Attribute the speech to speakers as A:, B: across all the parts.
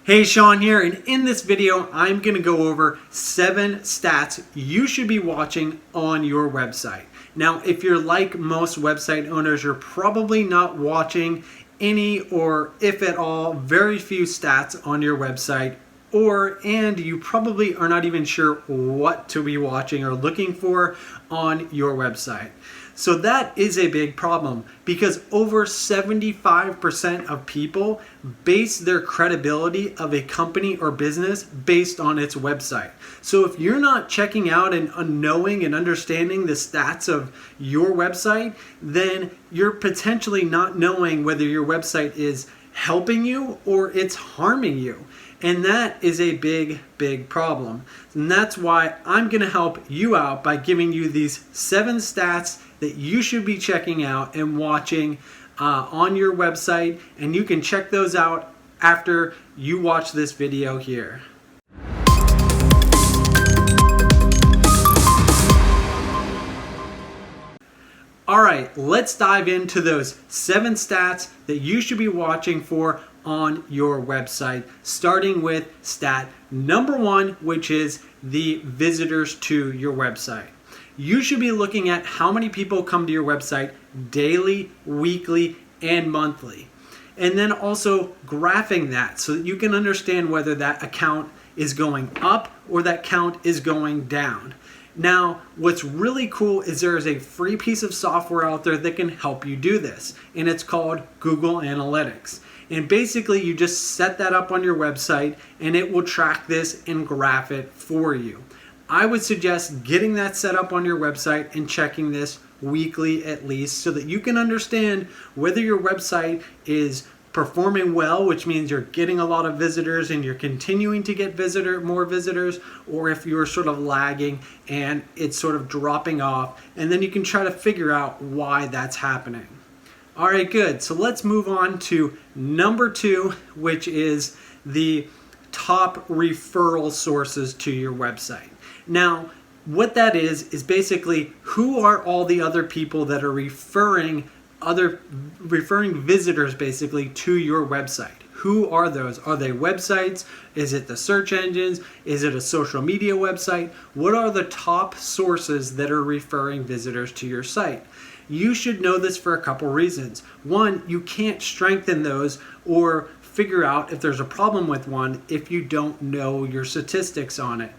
A: Hey, Sean here, and in this video I'm going to go over 7 stats you should be watching on your website. Now, if you're like most website owners, you're probably not watching any, or if at all, very few stats on your website, and you probably are not even sure what to be watching or looking for on your website. So that is a big problem, because over 75% of people base their credibility of a company or business based on its website. So if you're not checking out and knowing and understanding the stats of your website, then you're potentially not knowing whether your website is helping you or it's harming you. And that is a big, big problem. And that's why I'm going to help you out by giving you these 7 stats that you should be checking out and watching on your website. And you can check those out after you watch this video here. All right, let's dive into those 7 stats that you should be watching for on your website, starting with stat number 1, which is the visitors to your website. You should be looking at how many people come to your website daily, weekly, and monthly. And then also graphing that so that you can understand whether that account is going up or that count is going down. Now, what's really cool is there is a free piece of software out there that can help you do this, and it's called Google Analytics. And basically, you just set that up on your website, and it will track this and graph it for you. I would suggest getting that set up on your website and checking this weekly at least, so that you can understand whether your website is performing well, which means you're getting a lot of visitors and you're continuing to get more visitors, or if you're sort of lagging and it's sort of dropping off, and then you can try to figure out why that's happening. All right, good. So let's move on to number 2, which is the top referral sources to your website. Now, what that is basically who are all the other people that are referring visitors basically to your website. Who are those? Are they websites? Is it the search engines? Is it a social media website? What are the top sources that are referring visitors to your site? You should know this for a couple reasons. One, you can't strengthen those or figure out if there's a problem with one if you don't know your statistics on it.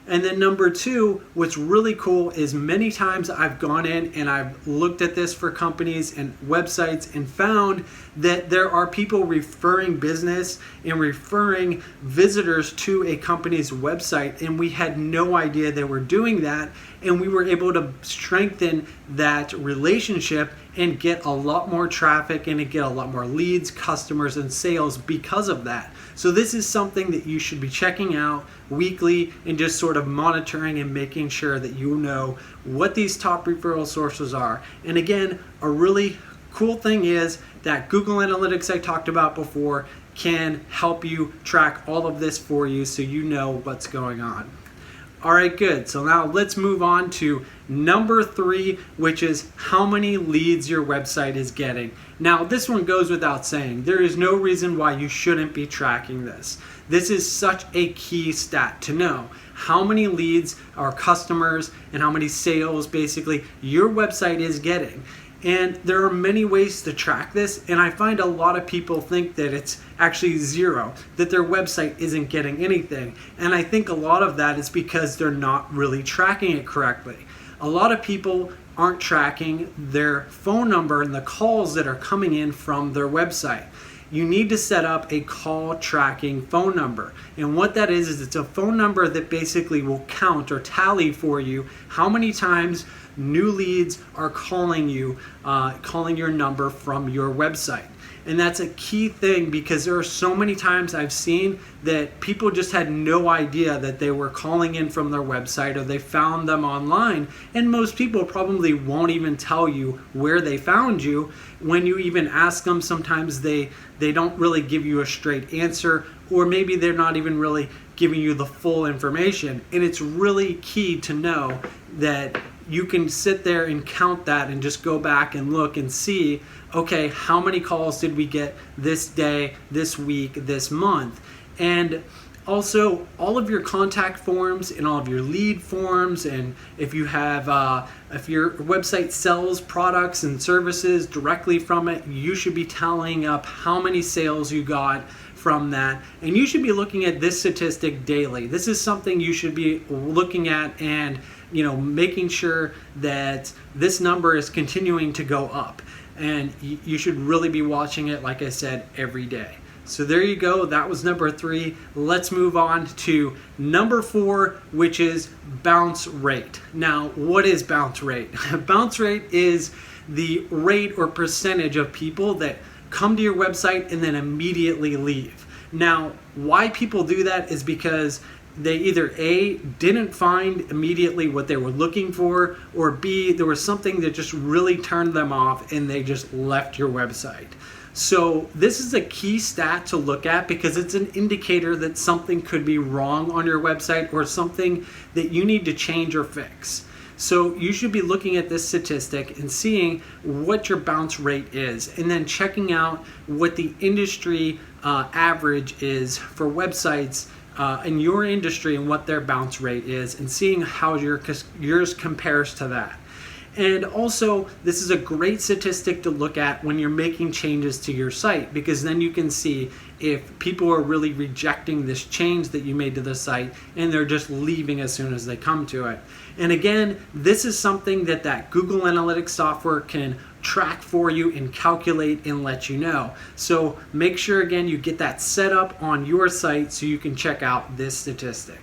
A: And then number 2, what's really cool is many times I've gone in and I've looked at this for companies and websites and found that there are people referring business and referring visitors to a company's website, and we had no idea they were doing that, and we were able to strengthen that relationship and get a lot more traffic and get a lot more leads, customers, and sales because of that. So this is something that you should be checking out weekly and just sort of monitoring and making sure that you know what these top referral sources are. And again, a really cool thing is that Google Analytics I talked about before can help you track all of this for you so you know what's going on. All right, good. So now let's move on to number 3, which is how many leads your website is getting. Now, this one goes without saying. There is no reason why you shouldn't be tracking this. This is such a key stat to know. How many leads or customers and how many sales basically your website is getting. And there are many ways to track this, and I find a lot of people think that it's actually 0, that their website isn't getting anything. And I think a lot of that is because they're not really tracking it correctly. A lot of people aren't tracking their phone number and the calls that are coming in from their website. You need to set up a call tracking phone number. And what that is it's a phone number that basically will count or tally for you how many times new leads are calling you, calling your number from your website. And that's a key thing, because there are so many times I've seen that people just had no idea that they were calling in from their website, or they found them online. And most people probably won't even tell you where they found you. When you even ask them, sometimes they don't really give you a straight answer, or maybe they're not even really giving you the full information. And it's really key to know that you can sit there and count that and just go back and look and see okay, how many calls did we get this day, this week, this month? And also, all of your contact forms and all of your lead forms, and if you have, if your website sells products and services directly from it, you should be tallying up how many sales you got from that. And you should be looking at this statistic daily. This is something you should be looking at and making sure that this number is continuing to go up. And you should really be watching it, like I said, every day. So there you go. That was number 3. Let's move on to number 4, which is bounce rate. Now, what is bounce rate? Bounce rate is the rate or percentage of people that come to your website and then immediately leave. Now, why people do that is because they either A, didn't find immediately what they were looking for, or B, there was something that just really turned them off and they just left your website. So this is a key stat to look at because it's an indicator that something could be wrong on your website or something that you need to change or fix. So you should be looking at this statistic and seeing what your bounce rate is, and then checking out what the industry average is for websites in your industry and what their bounce rate is, and seeing how yours compares to that. And also, this is a great statistic to look at when you're making changes to your site, because then you can see if people are really rejecting this change that you made to the site and they're just leaving as soon as they come to it. And again, this is something that Google Analytics software can track for you and calculate and let you know. So make sure, again, you get that set up on your site so you can check out this statistic.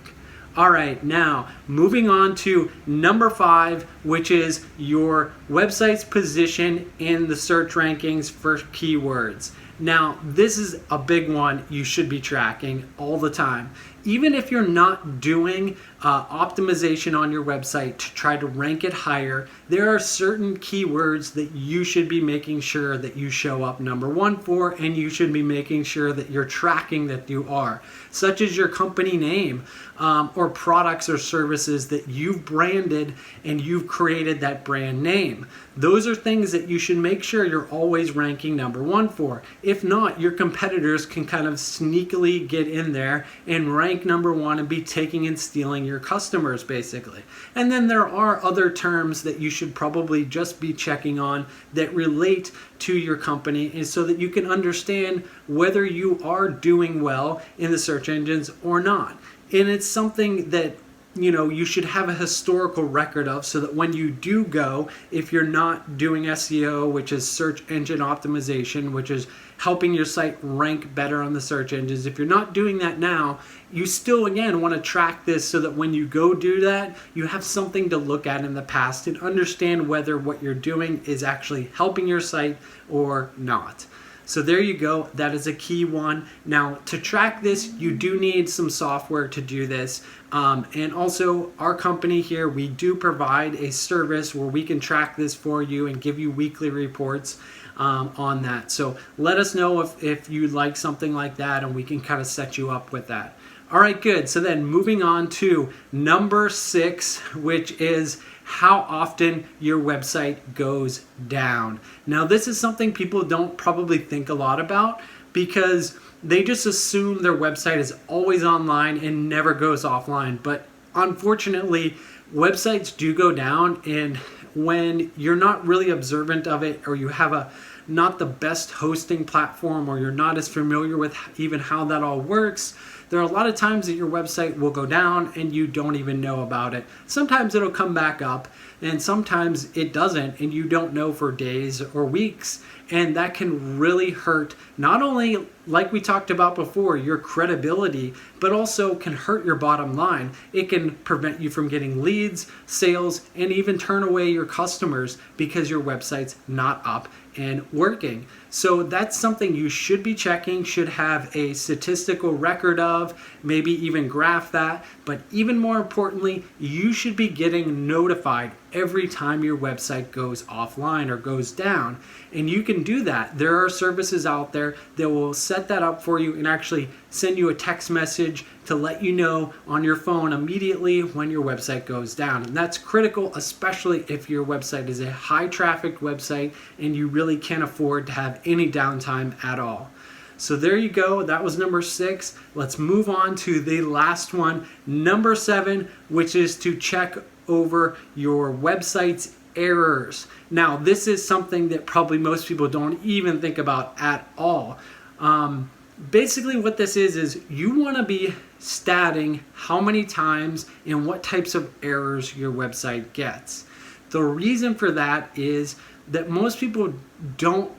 A: All right, now moving on to number 5, which is your website's position in the search rankings for keywords. Now, this is a big one you should be tracking all the time. Even if you're not doing optimization on your website to try to rank it higher, there are certain keywords that you should be making sure that you show up number 1 for, and you should be making sure that you're tracking that you are, such as your company name or products or services that you've branded and you've created that brand name. Those are things that you should make sure you're always ranking number 1 for. If not, your competitors can kind of sneakily get in there and rank number 1 and be taking and stealing your customers, basically. And then there are other terms that you should probably just be checking on that relate to your company, and so that you can understand whether you are doing well in the search engines or not. And it's something that you should have a historical record of, so that when you do go, if you're not doing SEO, which is search engine optimization, which is helping your site rank better on the search engines, if you're not doing that now, you still, again, want to track this so that when you go do that, you have something to look at in the past and understand whether what you're doing is actually helping your site or not. So there you go. That is a key one. Now, to track this, you do need some software to do this. And also, our company here, we do provide a service where we can track this for you and give you weekly reports on that. So let us know if you'd like something like that, and we can kind of set you up with that. All right, good. So then moving on to number 6, which is how often your website goes down. Now, this is something people don't probably think a lot about, because they just assume their website is always online and never goes offline. But unfortunately, websites do go down, and when you're not really observant of it, or you have not the best hosting platform, or you're not as familiar with even how that all works, there are a lot of times that your website will go down and you don't even know about it. Sometimes it'll come back up, and sometimes it doesn't, and you don't know for days or weeks. And that can really hurt, not only, like we talked about before, your credibility, but also can hurt your bottom line. It can prevent you from getting leads, sales, and even turn away your customers because your website's not up and working. So that's something you should be checking, should have a statistical record of, maybe even graph that. But even more importantly, you should be getting notified every time your website goes offline or goes down. And you can do that. There are services out there that will set that up for you and actually send you a text message to let you know on your phone immediately when your website goes down. And that's critical, especially if your website is a high traffic website and you really can't afford to have any downtime at all. So there you go. That was number 6. Let's move on to the last one, number 7, which is to check over your website's errors. Now, this is something that probably most people don't even think about at all. Basically what this is you want to be statting how many times and what types of errors your website gets. The reason for that is that most people don't,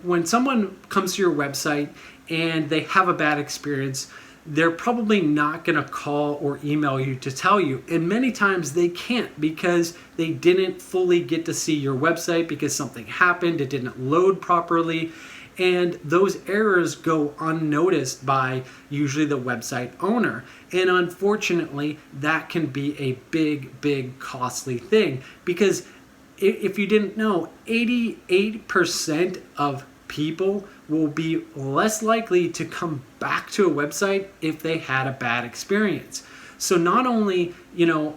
A: when someone comes to your website and they have a bad experience, they're probably not going to call or email you to tell you. And many times they can't because they didn't fully get to see your website because something happened, it didn't load properly. And those errors go unnoticed by usually the website owner. And unfortunately, that can be a big, costly thing because if you didn't know, 88% of people will be less likely to come back to a website if they had a bad experience. So not only,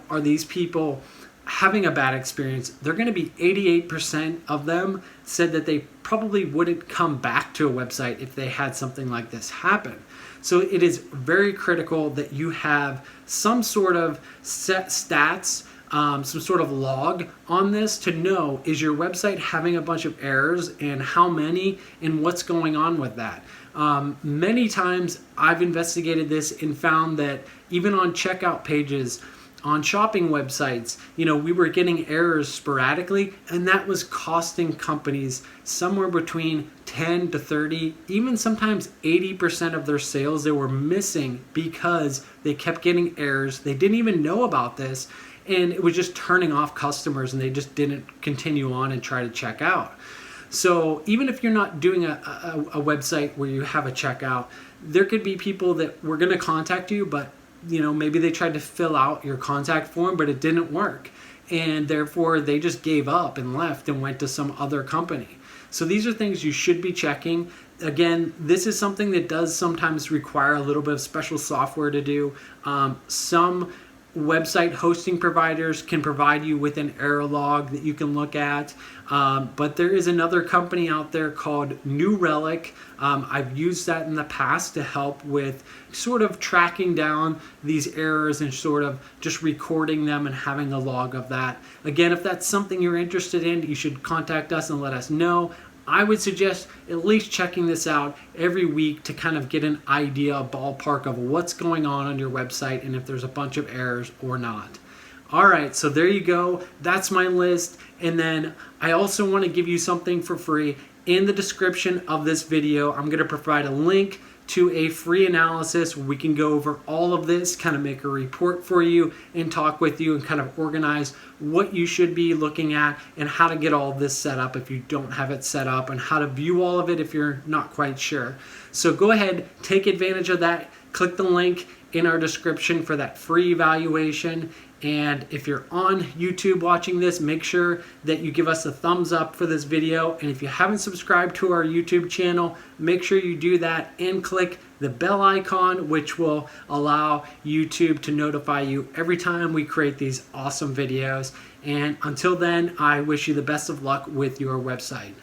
A: are these people having a bad experience, they're going to be 88% of them said that they probably wouldn't come back to a website if they had something like this happen. So it is very critical that you have some sort of set stats, some sort of log on this to know, is your website having a bunch of errors and how many and what's going on with that. Many times I've investigated this and found that even on checkout pages, on shopping websites, we were getting errors sporadically, and that was costing companies somewhere between 10 to 30, even sometimes 80% of their sales they were missing because they kept getting errors. They didn't even know about this, and it was just turning off customers, and they just didn't continue on and try to check out. So even if you're not doing a website where you have a checkout, there could be people that were going to contact you, but maybe they tried to fill out your contact form, but it didn't work. And therefore, they just gave up and left and went to some other company. So these are things you should be checking. Again, this is something that does sometimes require a little bit of special software to do. Some website hosting providers can provide you with an error log that you can look at. But there is another company out there called New Relic. I've used that in the past to help with sort of tracking down these errors and sort of just recording them and having a log of that. Again, if that's something you're interested in, you should contact us and let us know. I would suggest at least checking this out every week to kind of get an idea, a ballpark of what's going on your website and if there's a bunch of errors or not. All right, so there you go. That's my list. And then I also want to give you something for free. In the description of this video, I'm going to provide a link to a free analysis where we can go over all of this, kind of make a report for you and talk with you and kind of organize what you should be looking at and how to get all of this set up if you don't have it set up, and how to view all of it if you're not quite sure. So go ahead, take advantage of that. Click the link in our description for that free evaluation. And if you're on YouTube watching this, make sure that you give us a thumbs up for this video. And if you haven't subscribed to our YouTube channel, make sure you do that and click the bell icon, which will allow YouTube to notify you every time we create these awesome videos. And until then, I wish you the best of luck with your website.